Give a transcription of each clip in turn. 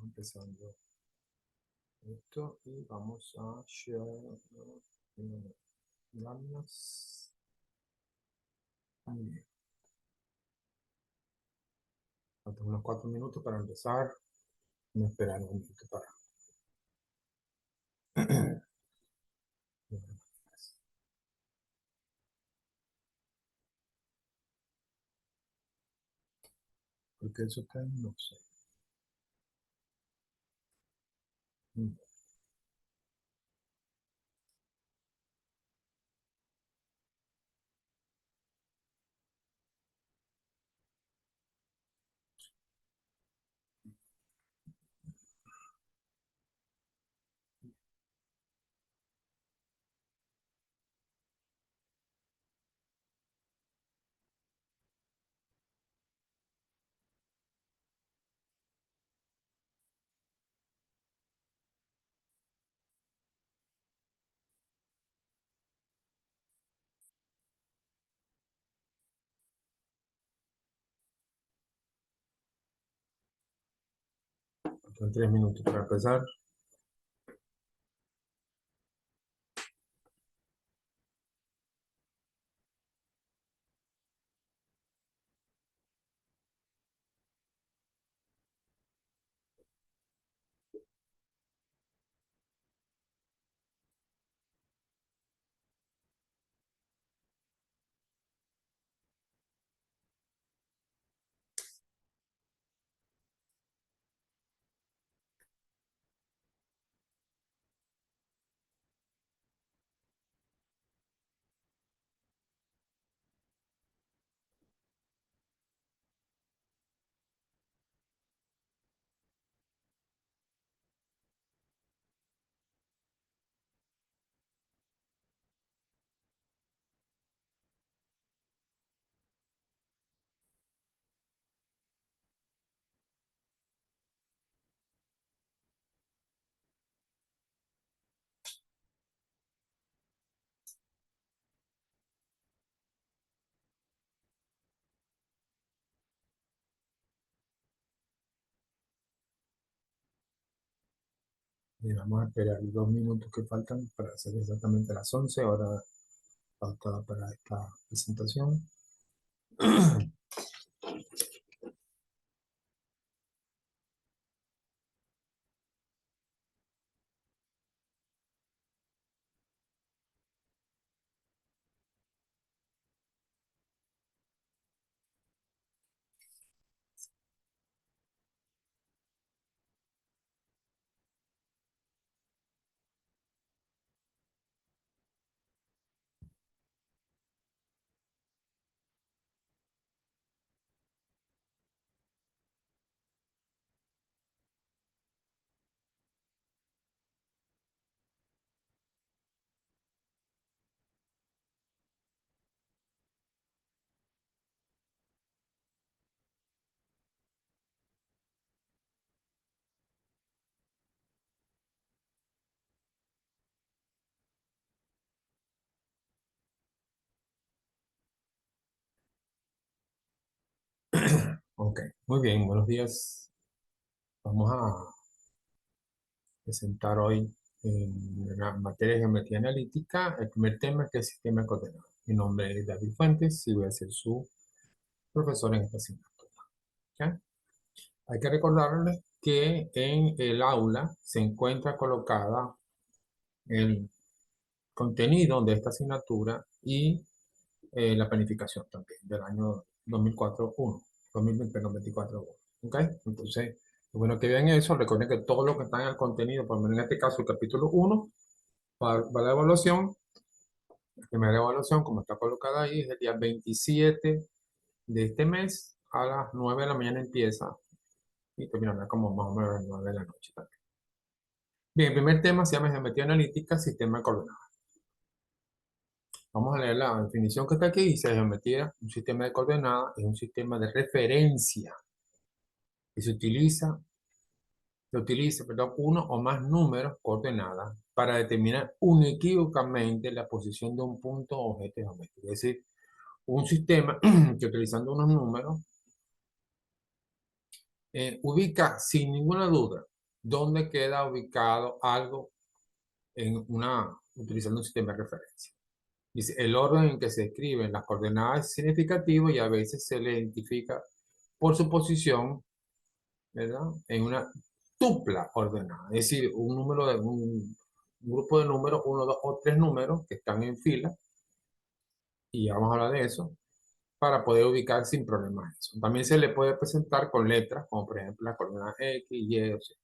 empezando esto y vamos a share láminas. Muy bien. Faltan unos 4 minutos para empezar. Voy a esperar un minuto para. Porque eso está en no sé. 3 minutos para empezar. Y vamos a esperar 2 minutos que faltan para hacer exactamente las 11 horas pautada para esta presentación. Ok, muy bien, buenos días. Vamos a presentar hoy en la materia de geometría analítica el primer tema, que es sistema de coordenadas. Mi nombre es David Fuentes y voy a ser su profesor en esta asignatura. ¿Ok? Hay que recordarles que en el aula se encuentra colocada el contenido de esta asignatura y la planificación también del año 2004-1, 2024-1. ¿Ok? Entonces, bueno que vean eso. Recuerden que todo lo que está en el contenido, por lo menos en este caso el capítulo 1, para la evaluación, la primera evaluación, como está colocada ahí, es el día 27 de este mes a las 9 de la mañana empieza y terminará como más o menos a las 9 de la noche también. Bien, el primer tema se llama geometría analítica, sistema de coordenadas. Vamos a leer la definición que está aquí. Dice: geometría, un sistema de coordenadas es un sistema de referencia que se utiliza uno o más números coordenadas para determinar unequívocamente la posición de un punto o objeto geométrico. Es decir, un sistema que utilizando unos números ubica sin ninguna duda dónde queda ubicado algo utilizando un sistema de referencia. Dice, el orden en que se escriben las coordenadas es significativo y a veces se le identifica por su posición, ¿verdad? En una tupla ordenada, es decir, un grupo de números, uno, dos o tres números que están en fila, y ya vamos a hablar de eso, para poder ubicar sin problemas eso. También se le puede presentar con letras, como por ejemplo las coordenadas X, Y o Z.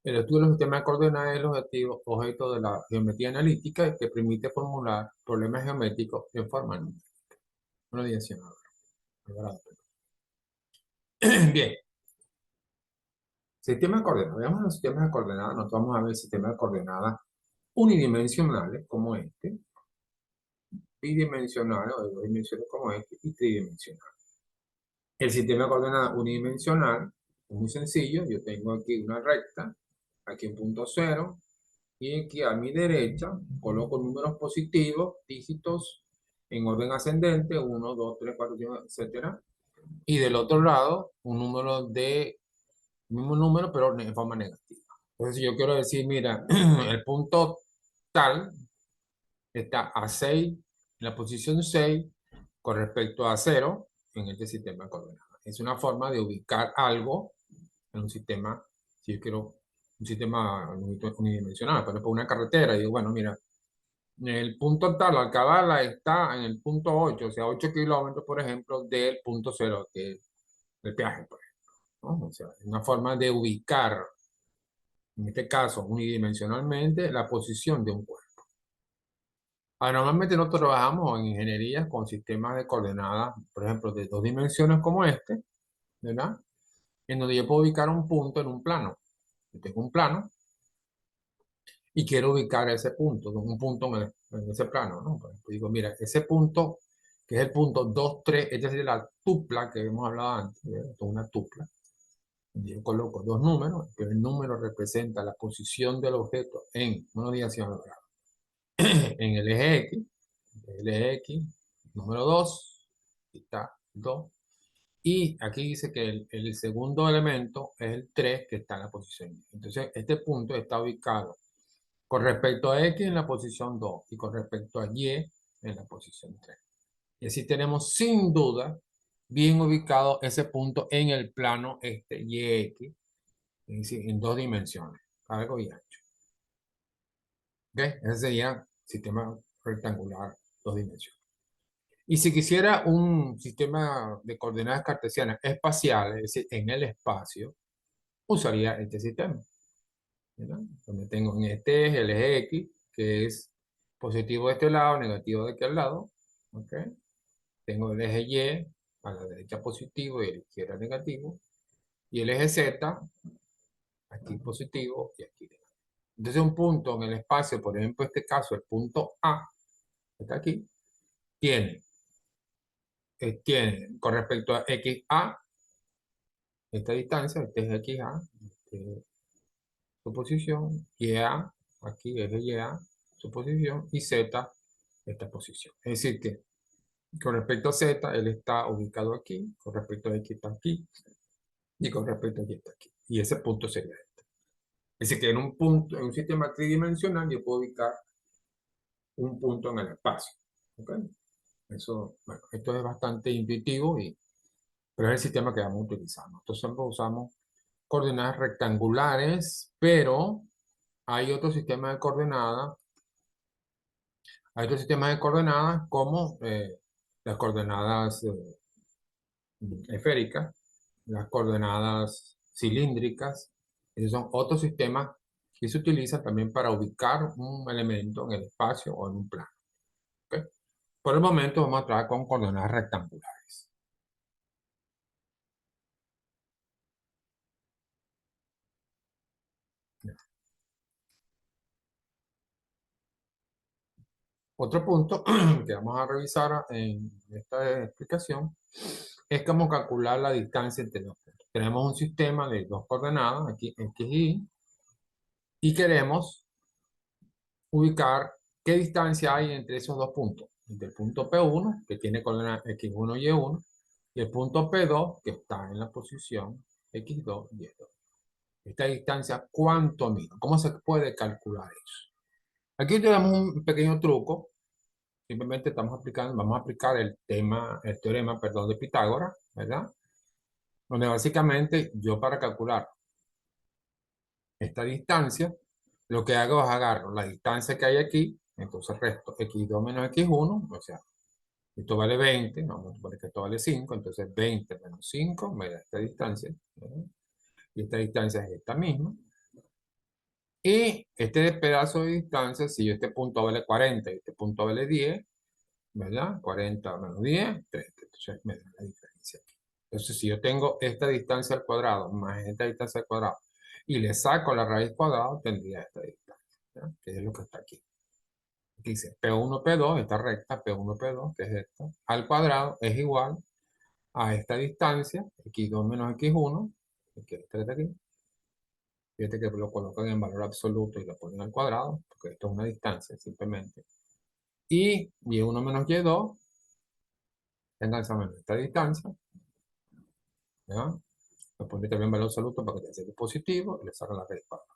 El estudio de los sistemas de coordenadas es el objeto de la geometría analítica que permite formular problemas geométricos en forma numérica. Una direccionadora. Bien, sistema de coordenadas. Veamos los sistemas de coordenadas. Nosotros vamos a ver sistemas de coordenadas unidimensionales como este, bidimensionales o de dos dimensiones como este y tridimensionales. El sistema de coordenadas unidimensional es muy sencillo. Yo tengo aquí una recta, aquí un punto cero, y aquí a mi derecha coloco números positivos, dígitos en orden ascendente, 1, 2, 3, 4, 5, etcétera. Y del otro lado, un número de mismo número, pero en forma negativa. Entonces, si yo quiero decir, mira, el punto tal está a 6, en la posición 6, con respecto a 0 en este sistema de coordenadas. Es una forma de ubicar algo en un sistema, si yo quiero un sistema unidimensional, por ejemplo, una carretera, y digo, bueno, mira, el punto tal, Alcabala, está en el punto 8, o sea, 8 kilómetros, por ejemplo, del punto 0, que es el peaje, por ejemplo, ¿no? O sea, es una forma de ubicar, en este caso, unidimensionalmente, la posición de un cuerpo. Ahora, normalmente nosotros trabajamos en ingeniería con sistemas de coordenadas, por ejemplo, de dos dimensiones como este, ¿verdad? En donde yo puedo ubicar un punto en un plano. Yo tengo un plano y quiero ubicar ese punto, un punto en ese plano, ¿no? Por ejemplo, digo, mira, ese punto, que es el punto 2, 3, es decir, la tupla que hemos hablado antes, ¿verdad? Esto es una tupla. Yo coloco dos números, que el número representa la posición del objeto en una dirección en el eje X, número 2, está 2, y aquí dice que el segundo elemento es el 3 que está en la posición Y. Entonces, este punto está ubicado con respecto a X en la posición 2 y con respecto a Y en la posición 3. Y así tenemos sin duda bien ubicado ese punto en el plano YX, es decir, en dos dimensiones, largo y ancho. ¿Ok? Ese sería sistema rectangular, dos dimensiones. Y si quisiera un sistema de coordenadas cartesianas espaciales, es decir, en el espacio, usaría este sistema, ¿verdad? Donde tengo en este eje el eje X, que es positivo de este lado, negativo de aquel lado. ¿Ok? Tengo el eje Y, a la derecha positivo y a la izquierda negativo. Y el eje Z, aquí positivo y aquí negativo. Entonces un punto en el espacio, por ejemplo, en este caso, el punto A, que está aquí, tiene, tiene con respecto a XA, esta distancia, este es XA, su posición, YA, aquí es YA, su posición, y Z, esta posición. Es decir que con respecto a Z, él está ubicado aquí, con respecto a X está aquí, y con respecto a Y está aquí. Y ese punto sería este. Es decir que en un punto, en un sistema tridimensional, yo puedo ubicar un punto en el espacio. ¿Ok? Eso, bueno, esto es bastante intuitivo, pero es el sistema que vamos a utilizar. Nosotros siempre usamos coordenadas rectangulares, pero hay otro sistema de coordenadas, hay otros sistemas de coordenadas como las coordenadas esféricas, las coordenadas cilíndricas. Esos son otros sistemas que se utilizan también para ubicar un elemento en el espacio o en un plano. ¿Ok? Por el momento vamos a trabajar con coordenadas rectangulares. Otro punto que vamos a revisar en esta explicación es cómo calcular la distancia entre dos puntos. Tenemos un sistema de dos coordenadas, aquí X y queremos ubicar qué distancia hay entre esos dos puntos. Entre el punto P1, que tiene coordenadas X1 y Y1, y el punto P2, que está en la posición X2 y Y2. Esta distancia, ¿cuánto mide? ¿Cómo se puede calcular eso? Aquí tenemos un pequeño truco. Simplemente vamos a aplicar el teorema, perdón, de Pitágoras, ¿verdad? Donde básicamente yo para calcular esta distancia, lo que hago es agarro la distancia que hay aquí, entonces resto x2 menos x1, o sea, esto vale 20, no, vamos a suponer que esto vale 5, entonces 20 menos 5 me da esta distancia, ¿verdad? Y esta distancia es esta misma. Y este pedazo de distancia, si este punto vale 40 y este punto vale 10, ¿verdad? 40 menos 10, 30. Entonces me da la diferencia aquí. Entonces, si yo tengo esta distancia al cuadrado más esta distancia al cuadrado y le saco la raíz cuadrada, tendría esta distancia, ¿ya? Que es lo que está aquí. Dice P1, P2, esta recta, P1, P2, que es esta, al cuadrado es igual a esta distancia, x2 menos x1, que es esta de aquí. Fíjate que lo colocan en valor absoluto y lo ponen al cuadrado, porque esto es una distancia simplemente. Y y1 menos y2, tengan esa menos esta distancia, ¿ya? Le pone también valor absoluto para que te sea positivo y le saca la raíz cuadrada.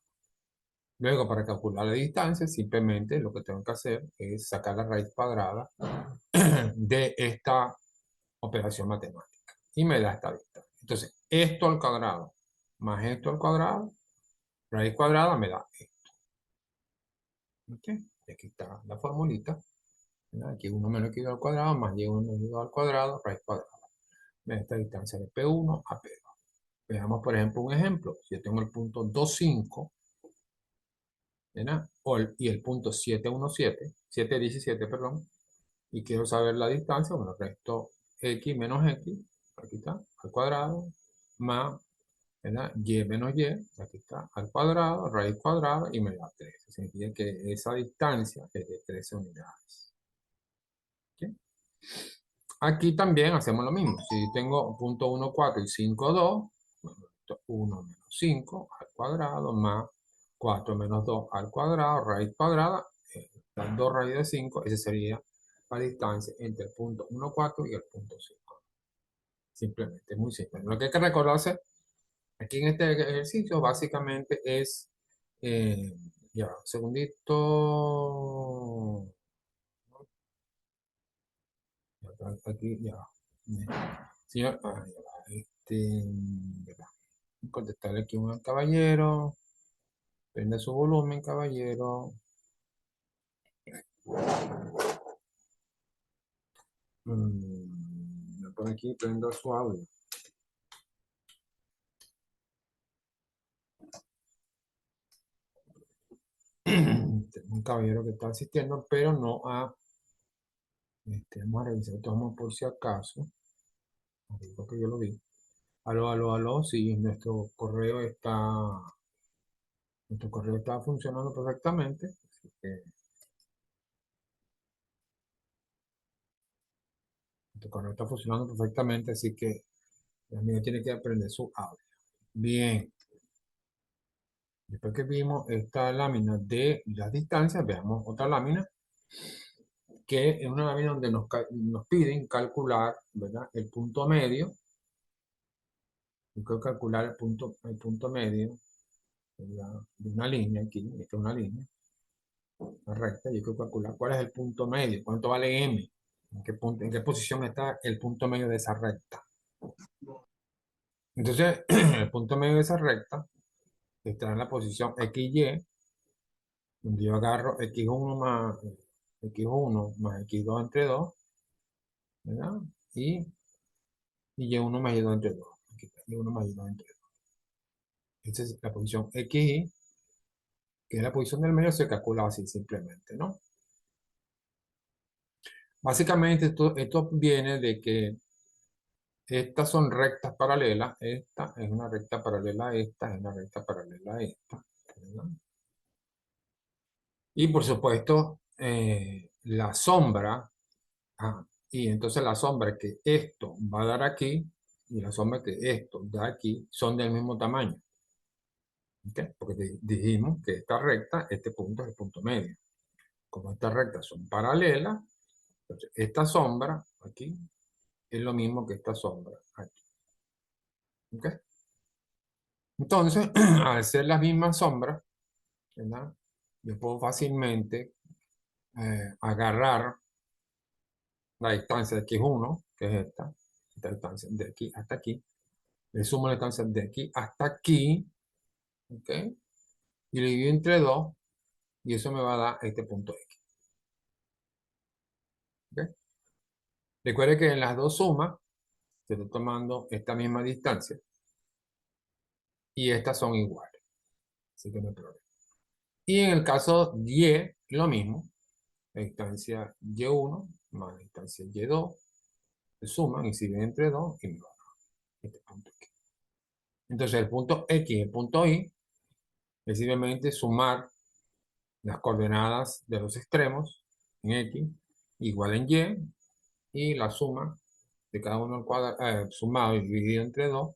Luego, para calcular la distancia, simplemente lo que tengo que hacer es sacar la raíz cuadrada de esta operación matemática. Y me da esta distancia. Entonces, esto al cuadrado más esto al cuadrado, raíz cuadrada me da esto. ¿Ok? Aquí está la formulita. ¿Verdad? Aquí 1 menos x2 al cuadrado más y1 menos y2 al cuadrado, raíz cuadrada. Me da esta distancia de P1 a P2. Veamos, por ejemplo, un ejemplo. Si yo tengo el punto 2,5, ¿verdad? Y el punto 717, 717, perdón, y quiero saber la distancia, bueno, resto x menos x, aquí está, al cuadrado, más, ¿verdad? Y menos y, aquí está, al cuadrado, raíz cuadrada, y me da 13. Significa que esa distancia es de 13 unidades. ¿Sí? Aquí también hacemos lo mismo. Si tengo punto 1, 4 y 5, 2, bueno, 1 menos 5 al cuadrado más 4 menos 2 al cuadrado, raíz cuadrada, las 2 raíz de 5, esa sería la distancia entre el punto 1, 4 y el punto 5. Simplemente, muy simple. Lo que hay que recordarse aquí en este ejercicio básicamente es, ya, un segundito, aquí, ya, señor, ya va, ya va. Contestarle aquí un caballero, prenda su volumen, caballero. Me pone aquí, prendo su audio. Tengo un caballero que está asistiendo, pero no a, vamos a revisar, vamos por si acaso, digo que yo lo vi. Aló, aló, aló, sí, nuestro correo está funcionando perfectamente, así que nuestro correo está funcionando perfectamente, así que el amigo tiene que aprender su audio. Bien, después que vimos esta lámina de las distancias, veamos otra lámina, que es una lámina donde nos piden calcular, ¿verdad? El punto medio. Yo quiero calcular el punto medio, ¿verdad? De una línea aquí, esta es una línea, una recta. Yo quiero calcular cuál es el punto medio, cuánto vale m, en qué posición está el punto medio de esa recta. Entonces, el punto medio de esa recta está en la posición XY, donde yo agarro x1 más x2 entre 2, ¿verdad? Y y1 más y2 entre 2. Aquí está, y1 más y2 entre 2. Esta es la posición XY, que es la posición del medio, se calcula así simplemente, ¿no? Básicamente esto viene de que estas son rectas paralelas, esta es una recta paralela a esta, es una recta paralela a esta, ¿verdad? Y por supuesto, la sombra, y entonces la sombra que esto va a dar aquí y la sombra que esto da aquí son del mismo tamaño. ¿Okay? Porque dijimos que esta recta, este punto es el punto medio. Como estas rectas son paralelas, entonces esta sombra aquí es lo mismo que esta sombra aquí. ¿Okay? Entonces, al ser las mismas sombras, ¿verdad? Yo puedo fácilmente agarrar la distancia de x1, que es esta distancia de aquí hasta aquí, le sumo la distancia de aquí hasta aquí, ¿ok? Y lo divido entre 2 y eso me va a dar este punto x, ¿ok? Recuerde que en las dos sumas se está tomando esta misma distancia y estas son iguales, así que no hay problema. Y en el caso y, lo mismo, la distancia y1 más la distancia y2 se suman y se dividen entre 2 y me va a dar este punto x. Entonces el punto x y el punto y es simplemente sumar las coordenadas de los extremos en x igual en y la suma de cada uno al cuadrado, sumado y dividido entre 2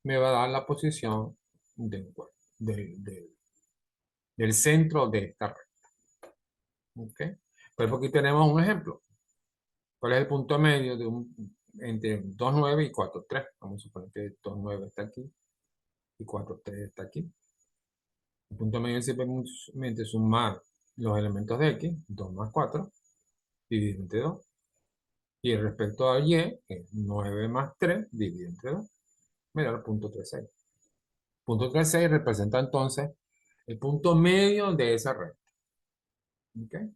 me va a dar la posición del, del, del, del centro de esta recta. ¿Okay? Pues aquí tenemos un ejemplo. ¿Cuál es el punto medio de entre 2,9 y 4,3? Vamos a suponer que 2,9 está aquí y 4,3 está aquí. El punto medio es simplemente sumar los elementos de x, 2 más 4, dividido entre 2. Y respecto a y, es 9 más 3, dividido entre 2, me da el punto 36. Punto 36 representa entonces el punto medio de esa recta. ¿Okay?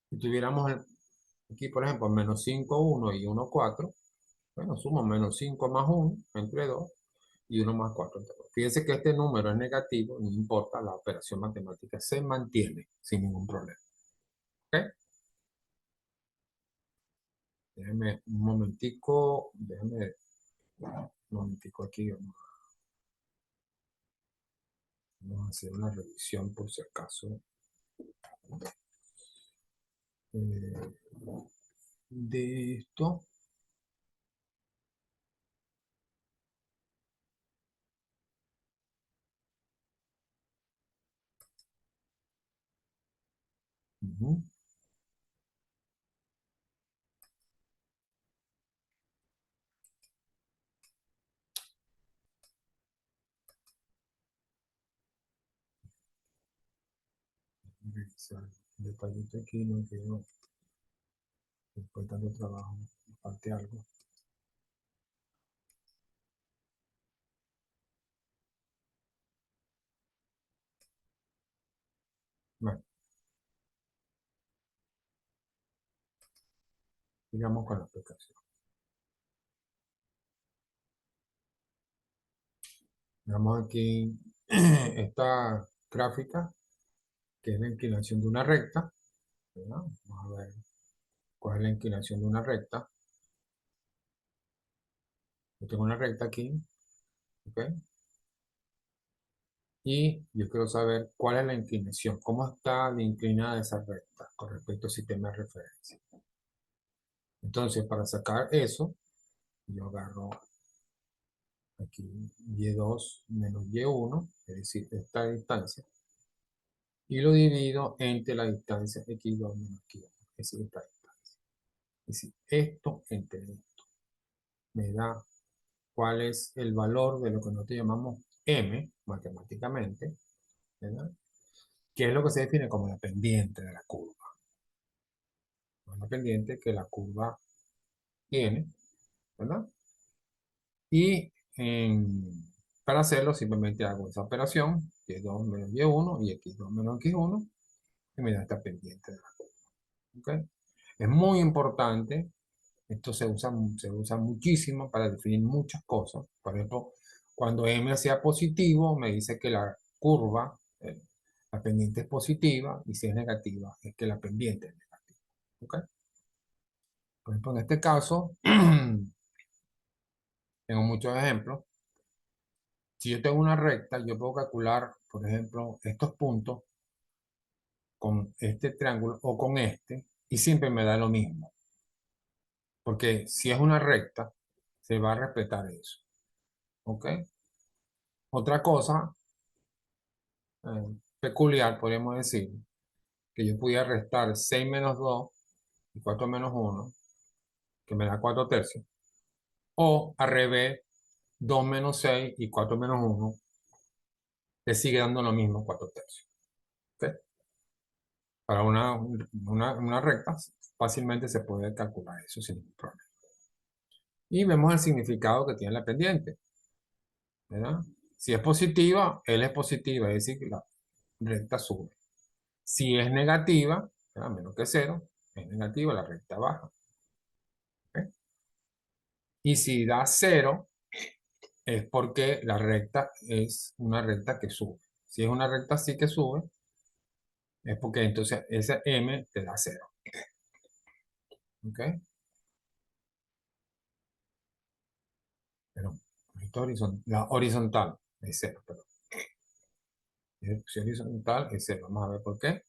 Si tuviéramos aquí, por ejemplo, menos 5, 1 y 1, 4, bueno, sumo menos 5 más 1 entre 2 y 1 más 4 entre 2. Fíjense que este número es negativo, no importa, la operación matemática se mantiene sin ningún problema. ¿Ok? Déjenme un momentico, déjenme un momentico aquí, vamos a hacer una revisión por si acaso eh, de esto. Ujú. Revisar el detallito aquí, no quiero después tanto trabajo, me falte algo. Bueno, sigamos con la aplicación. Veamos aquí esta gráfica, que es la inclinación de una recta, ¿verdad? Vamos a ver cuál es la inclinación de una recta. Yo tengo una recta aquí, ¿ok? Y yo quiero saber cuál es la inclinación, cómo está de inclinada esa recta con respecto al sistema de referencia. Entonces, para sacar eso, yo agarro aquí y2 menos y1, es decir, esta distancia, y lo divido entre la distancia x2 menos x1, es decir, esta distancia. Es decir, esto entre esto me da cuál es el valor de lo que nosotros llamamos m, matemáticamente, ¿verdad? Que es lo que se define como la pendiente de la curva. La pendiente que la curva tiene, ¿verdad? Y para hacerlo simplemente hago esa operación, y2 menos y1 y x2 menos x1, y me da esta pendiente de la curva. ¿Ok? Es muy importante, esto se usa muchísimo para definir muchas cosas. Por ejemplo, cuando m sea positivo, me dice que la curva, la pendiente es positiva, y si es negativa, es que la pendiente es negativa. ¿Ok? Por ejemplo, en este caso, tengo muchos ejemplos. Si yo tengo una recta, yo puedo calcular, por ejemplo, estos puntos con este triángulo o con este, y siempre me da lo mismo. Porque si es una recta, se va a respetar eso. ¿Ok? Otra cosa peculiar, podríamos decir, que yo pudiera restar 6 menos 2 y 4 menos 1, que me da 4 tercios. O al revés, 2 menos 6 y 4 menos 1 te sigue dando lo mismo, 4 tercios. ¿Ok? Para una recta fácilmente se puede calcular eso sin ningún problema. Y vemos el significado que tiene la pendiente, ¿verdad? Si es positiva, L es positiva, es decir, que la recta sube. Si es negativa, ¿verdad? Menos que cero, es negativa, la recta baja. ¿Ok? Y si da cero, es porque la recta es una recta que sube. Si es una recta así que sube, es porque entonces ese M te da cero. ¿Ok? Pero la horizontal es cero, perdón. Si horizontal es cero. Vamos a ver por qué.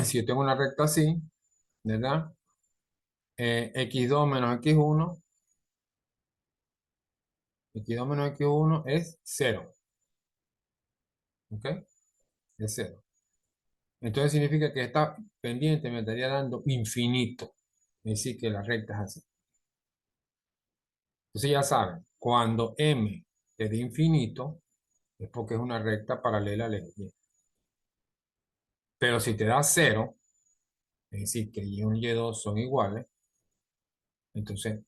Si yo tengo una recta así, ¿verdad? X2 menos X1, X2 menos X1 es cero. ¿Ok? Es cero. Entonces significa que esta pendiente me estaría dando infinito. Es decir, que la recta es así. Entonces ya saben, cuando M es de infinito, es porque es una recta paralela a la Y. Pero si te da cero, es decir, que Y1 y Y2 son iguales, entonces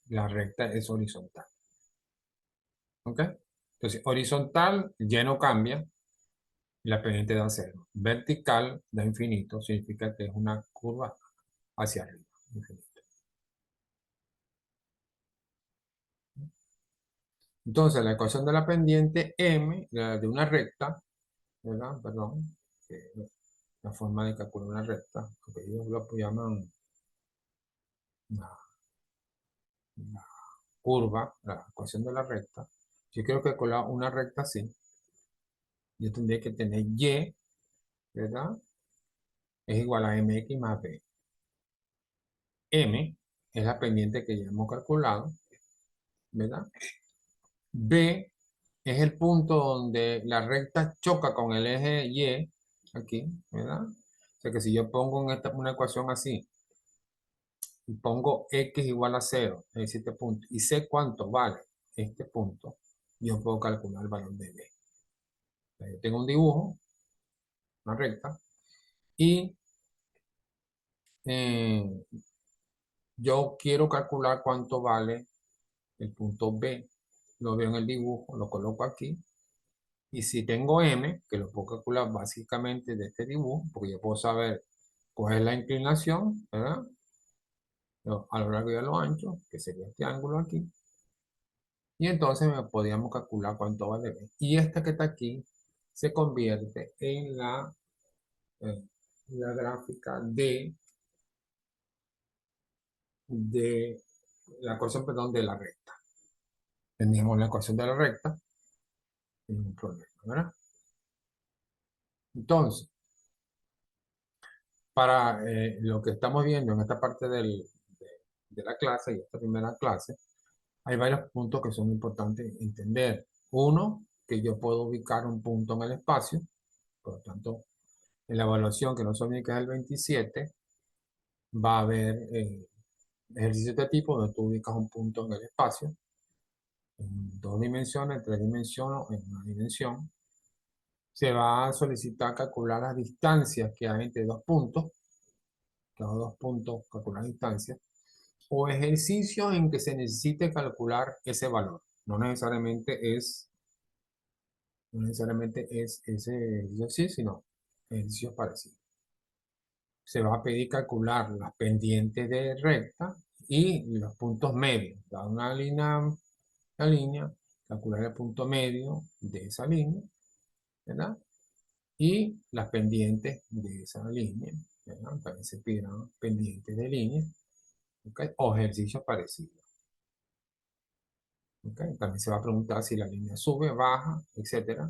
la recta es horizontal. ¿Ok? Entonces, horizontal ya no cambia y la pendiente da cero. Vertical da infinito, significa que es una curva hacia arriba. Infinito. Entonces, la ecuación de la pendiente M, de una recta, ¿verdad? Perdón, la forma de calcular una recta, porque ellos lo llaman la, la curva, la ecuación de la recta. Si yo quiero calcular una recta así, yo tendría que tener Y, ¿verdad? Es igual a mx más b. M es la pendiente que ya hemos calculado, ¿verdad? B es el punto donde la recta choca con el eje Y, aquí, ¿verdad? O sea que si yo pongo una ecuación así, y pongo x igual a cero, es decir, este punto, y sé cuánto vale este punto, yo puedo calcular el valor de B. Yo tengo un dibujo, una recta, y eh, yo quiero calcular cuánto vale el punto B. Lo veo en el dibujo, lo coloco aquí. Y si tengo M, que lo puedo calcular básicamente de este dibujo, porque yo puedo saber cuál es la inclinación, ¿verdad? A lo largo y a lo ancho, que sería este ángulo aquí. Y entonces podríamos calcular cuánto vale B. Y esta que está aquí se convierte en eh, la gráfica de la ecuación, perdón, de la recta. Teníamos la ecuación de la recta, ningún problema, ¿verdad? Entonces, para lo que estamos viendo en esta parte de la clase y esta primera clase, hay varios puntos que son importantes entender. Uno, que yo puedo ubicar un punto en el espacio, por lo tanto, en la evaluación que no se olvide que es el 27, va a haber ejercicios de tipo donde tú ubicas un punto en el espacio, en dos dimensiones, en tres dimensiones, en una dimensión. Se va a solicitar calcular las distancias que hay entre dos puntos, cada dos puntos, calcular distancias, o ejercicios en que se necesite calcular ese valor. No necesariamente es ese ejercicio así, sino ejercicios parecidos. Se va a pedir calcular las pendientes de recta y los puntos medios. Da una línea, calcular el punto medio de esa línea, ¿verdad? Y las pendientes de esa línea, ¿verdad? También se piden pendientes de línea, ¿ok? O ejercicios parecidos. ¿Ok? También se va a preguntar si la línea sube, baja, etcétera.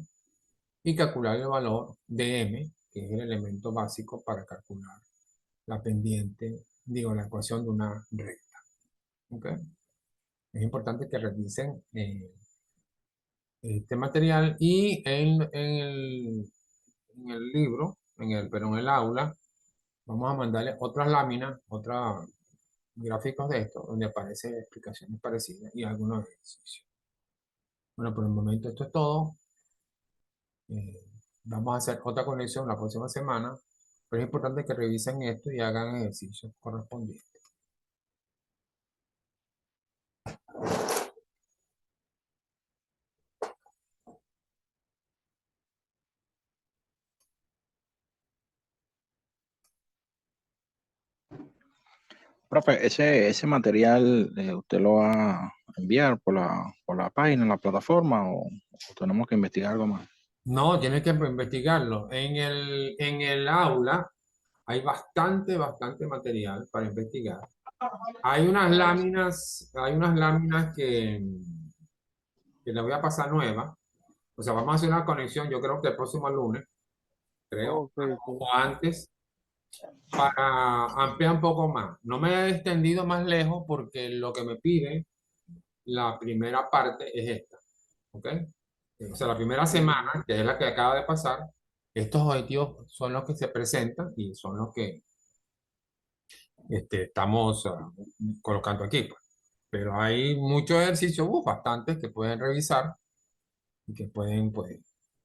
Y calcular el valor de M, que es el elemento básico para calcular la pendiente, digo, la ecuación de una recta. ¿Ok? Es importante que revisen este material y en el libro, pero en el aula, vamos a mandarle otras láminas, otros gráficos de esto, donde aparecen explicaciones parecidas y algunos ejercicios. Bueno, por el momento esto es todo. Eh, Vamos a hacer otra conexión la próxima semana, pero es importante que revisen esto y hagan ejercicios correspondientes. Profe, ese material usted lo va a enviar por la página, la plataforma o tenemos que investigar algo más. No, tienes que investigarlo. En el aula hay bastante material para investigar. Hay unas láminas que le voy a pasar nuevas. O sea, vamos a hacer una conexión, yo creo que el próximo lunes, creo, Ok, ok. o antes, para ampliar un poco más. No me he extendido más lejos porque lo que me pide la primera parte es esta, ¿ok? O sea, la primera Entiendo. semana, que es la que acaba de pasar, estos objetivos son los que se presentan y son los que estamos colocando aquí, pues. Pero hay muchos ejercicios, bastantes, que pueden revisar y que pueden, pues,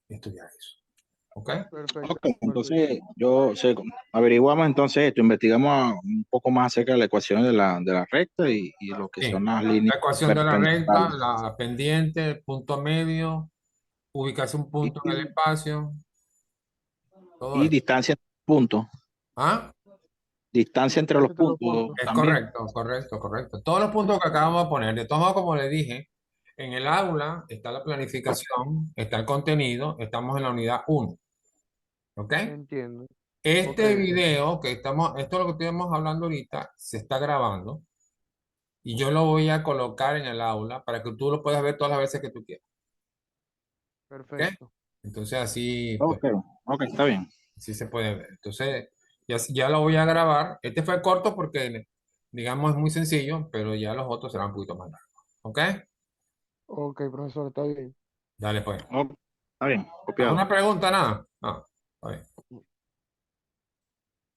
estudiar eso, ¿ok? Perfecto, Ok, perfecto. entonces averiguamos entonces esto, investigamos un poco más acerca de la ecuación de la recta y lo que Sí. son las líneas La ecuación de la recta, perpendiculares. la pendiente, el punto medio, ubicarse un Y, punto en el espacio, todo y eso. distancia entre los puntos. ¿Ah? Distancia entre los Distancia entre los puntos puntos. Es también. correcto, correcto, correcto. Todos los puntos que acabamos de poner, de todos modos, como le dije, en el aula está la planificación, está el contenido, estamos en la unidad uno, ¿ok? Entiendo. Ok, Este ok. video que estamos, esto es lo que estamos hablando ahorita, se está grabando y yo lo voy a colocar en el aula para que tú lo puedas ver todas las veces que tú quieras, ¿ok? Perfecto. Entonces así, pues, Ok, ok, está bien. sí se puede ver. Entonces, ya lo voy a grabar. Este fue corto porque, digamos, es muy sencillo, pero ya los otros serán un poquito más largos, ¿ok? Ok, profesor, está bien. Dale, pues. Ok, está bien, copiado. ¿Alguna pregunta? Nada. No. Está bien.